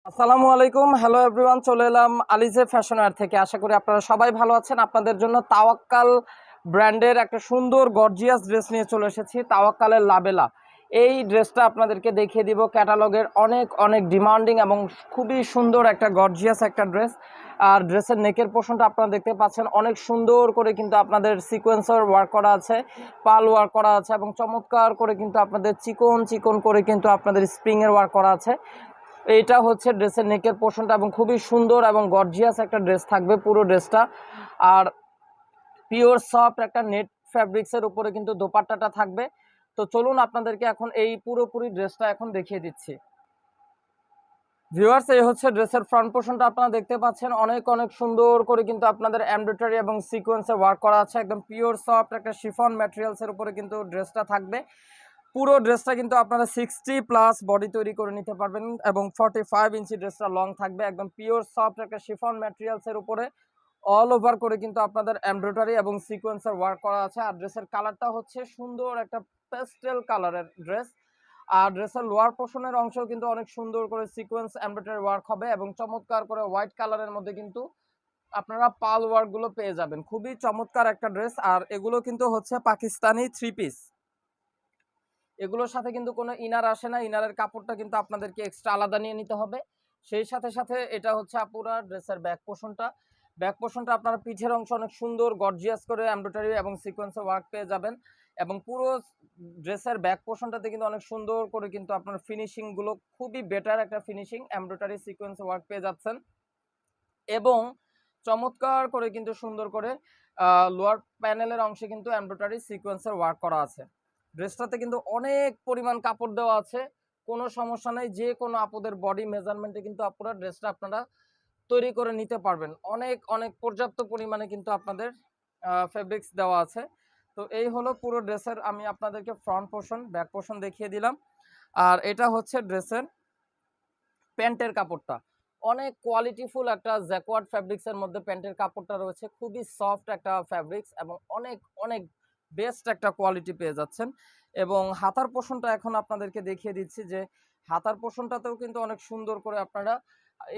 আসসালামু আলাইকুম, hello everyone. চলে এলাম আলিজে ফ্যাশন ওয়্যার থেকে। আশা করি আপনারা সবাই ভালো আছেন। আপনাদের জন্য তাওয়াক্কাল ব্র্যান্ডের একটা সুন্দর গর্জিয়াস ড্রেস নিয়ে চলে এসেছি, তাওয়াক্কালের লাবেলা। এই ড্রেসটা আপনাদেরকে দেখিয়ে দিব ক্যাটালগের অনেক অনেক ডিমান্ডিং এবং খুবই সুন্দর একটা গর্জিয়াস একটা ড্রেস। আর ড্রেসের নেকের পোর্শনটা আপনারা দেখতে পাচ্ছেন, অনেক সুন্দর করে কিন্তু আপনাদের সিকোয়েন্সার ওয়ার্ক করা আছে, পাল ওয়ার্ক করা আছে এবং চমৎকার করে কিন্তু আপনাদের চিকন চিকন করে কিন্তু আপনাদের স্প্রিংয়ের ওয়ার্ক করা আছে। এইটা হচ্ছে ড্রেসের নেকের পোর্শনটা এবং খুবই সুন্দর এবং গর্জিয়াস একটা ড্রেস থাকবে পুরো ড্রেসটা। আর পিওর সফট একটা নেট ফ্যাব্রিক্সের উপরে কিন্তু দোপাট্টাটা থাকবে। তো চলুন আপনাদেরকে এখন এই পুরোপুরি ড্রেসটা এখন দেখিয়ে দিচ্ছি। ভিউয়ার্স, এই হচ্ছে ড্রেসের ফ্রন্ট পোর্শনটা আপনারা দেখতে পাচ্ছেন, অনেক অনেক সুন্দর করে কিন্তু আপনাদের এমব্রয়ডারি এবং সিকোয়েন্সে ওয়ার্ক করা আছে। একদম পিওর সফট একটা শিফন ম্যাটেরিয়ালসের উপরে কিন্তু ড্রেসটা থাকবে। পুরো ড্রেসটা কিন্তু আপনারা 60+ বডি তৈরি করে নিতে পারবেন এবং 45 ইঞ্চি ড্রেসটা লং থাকবে। একদম পিওর সফট একটা শিফন ম্যাটেরিয়ালসের উপরে অল ওভার করে কিন্তু আপনাদের এমব্রয়ডারি এবং সিকোয়েন্সের ওয়ার্ক করা আছে। আর ড্রেসের কালারটা হচ্ছে সুন্দর একটা পেস্টেল কালারের ড্রেস। আর ড্রেসের লোয়ার পোর্শনের অংশেও কিন্তু অনেক সুন্দর করে সিকোয়েন্স এমব্রয়ডারি ওয়ার্ক হবে এবং চমৎকার করে হোয়াইট কালারের মধ্যে কিন্তু আপনারা পাল ওয়ার্ক গুলো পেয়ে যাবেন। খুবই চমৎকার একটা ড্রেস। আর এগুলো কিন্তু হচ্ছে পাকিস্তানি 3 পিস। এগুলোর সাথে কিন্তু কোনো ইনার আসে না, ইনারের কাপড়টা কিন্তু আপনাদেরকে এক্সট্রা আলাদা নিয়ে নিতে হবে। সেই সাথে সাথে এটা হচ্ছে আপুরা ড্রেসের ব্যাক পোর্শনটা আপনারা পিঠের অংশ অনেক সুন্দর গর্জিয়াস করে এমব্রয়ডারি এবং সিকোয়েন্সে ওয়ার্ক পেয়ে যাবেন। এবং পুরো ড্রেসের ব্যাক পোর্শনটাতে কিন্তু অনেক সুন্দর করে কিন্তু আপনার ফিনিশিং গুলো খুবই বেটার একটা ফিনিশিং এমব্রয়ডারি সিকোয়েন্সে ওয়ার্ক পেয়ে যাচ্ছেন। এবং চমৎকার করে কিন্তু সুন্দর করে লোয়ার প্যানেলের অংশে কিন্তু এমব্রয়ডারি সিকোয়েন্সের ওয়ার্ক করা আছে। ড্রেসটাতে কিন্তু অনেক পরিমাণ কাপড় দেওয়া আছে, কোনো সমস্যা নেই। যে কোনো আপুদের বডি মেজারমেন্টে কিন্তু আপনারা ড্রেসটা আপনারা তৈরি করে নিতে পারবেন। অনেক অনেক পর্যাপ্ত পরিমাণে কিন্তু আপনাদের ফেব্রিক্স দেওয়া আছে। তো এই হলো পুরো ড্রেসের, আমি আপনাদেরকে ফ্রন্ট পোর্শন ব্যাক পোর্শন দেখিয়ে দিলাম। আর এটা হচ্ছে ড্রেসের প্যান্টের কাপড়টা, অনেক কোয়ালিটিফুল একটা জ্যাকওয়ার্ড ফ্যাব্রিক্সের মধ্যে প্যান্টের কাপড়টা রয়েছে। খুবই সফট একটা ফ্যাব্রিক্স এবং অনেক অনেক বেস্ট একটা কোয়ালিটি পেয়ে যাচ্ছেন। এবং হাতার পোর্শনটা এখন আপনাদেরকে দেখিয়ে দিচ্ছি যে হাতার পোর্শনটাতেও কিন্তু অনেক সুন্দর করে আপনারা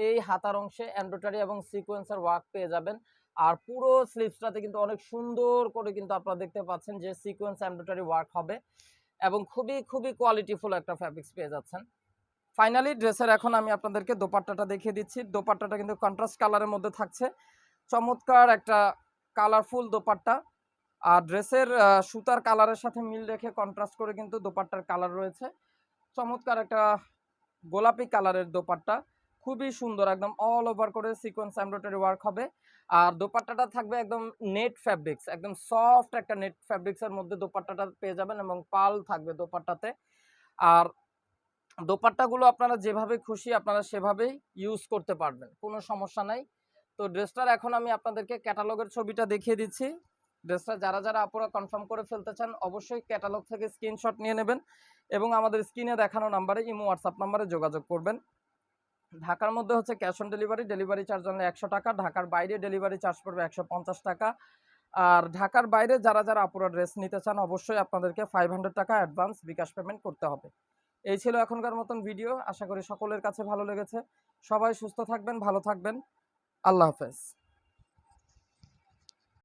এই হাতার অংশে এমব্রয়ডারি এবং সিকোয়েন্সের ওয়ার্ক পেয়ে যাবেন। আর পুরো স্লিভসটাতে কিন্তু অনেক সুন্দর করে কিন্তু আপনারা দেখতে পাচ্ছেন যে সিকোয়েন্স এমব্রয়ডারি ওয়ার্ক হবে এবং খুবই খুবই কোয়ালিটিফুল একটা ফ্যাব্রিক্স পেয়ে যাচ্ছেন। ফাইনালি ড্রেসের এখন আমি আপনাদেরকে দোপাট্টাটা দেখিয়ে দিচ্ছি। দোপাট্টাটা কিন্তু কন্ট্রাস্ট কালারের মধ্যে থাকছে, চমৎকার একটা কালারফুল দোপাট্টা। আর ড্রেসের সুতার কালারের সাথে মিল রেখে কন্ট্রাস্ট করে কিন্তু দোপাট্টার কালার রয়েছে। চমৎকার একটা গোলাপি কালারের দোপাট্টা, খুবই সুন্দর, একদম অল ওভার করে সিকোয়েন্স এমব্রয়ডারি ওয়ার্ক হবে। আর দোপাট্টাটা থাকবে একদম নেট ফ্যাব্রিক্স, একদম সফট একটা নেট ফ্যাব্রিক্সের মধ্যে দোপাট্টাটা পেয়ে যাবেন এবং পাল থাকবে দোপাট্টাতে। আর দোপাট্টাগুলো আপনারা যেভাবে খুশি আপনারা সেভাবেই ইউজ করতে পারবেন, কোনো সমস্যা নাই। তো ড্রেসটার এখন আমি আপনাদেরকে ক্যাটালগের ছবিটা দেখিয়ে দিচ্ছি। ড্রেসটা যারা যারা আপুরা কনফার্ম করে ফেলতে চান অবশ্যই ক্যাটালগ থেকে স্ক্রিনশট নিয়ে নেবেন এবং আমাদের স্ক্রিনে দেখানো নাম্বারে ইমো হোয়াটসঅ্যাপ নাম্বারে যোগাযোগ করবেন। ঢাকার মধ্যে হচ্ছে cash on delivery, delivery charge only 100 টাকা। ঢাকার বাইরে ডেলিভারি চার্জ পড়বে 150 টাকা। আর ঢাকার বাইরে যারা যারা আপুরা ড্রেস নিতে চান অবশ্যই আপনাদেরকে 500 টাকা অ্যাডভান্স বিকাশ পেমেন্ট করতে হবে। এই ছিল এখনকার মতন ভিডিও, আশা করি সকলের কাছে ভালো লেগেছে। সবাই সুস্থ থাকবেন, ভালো থাকবেন। আল্লাহ হাফেজ।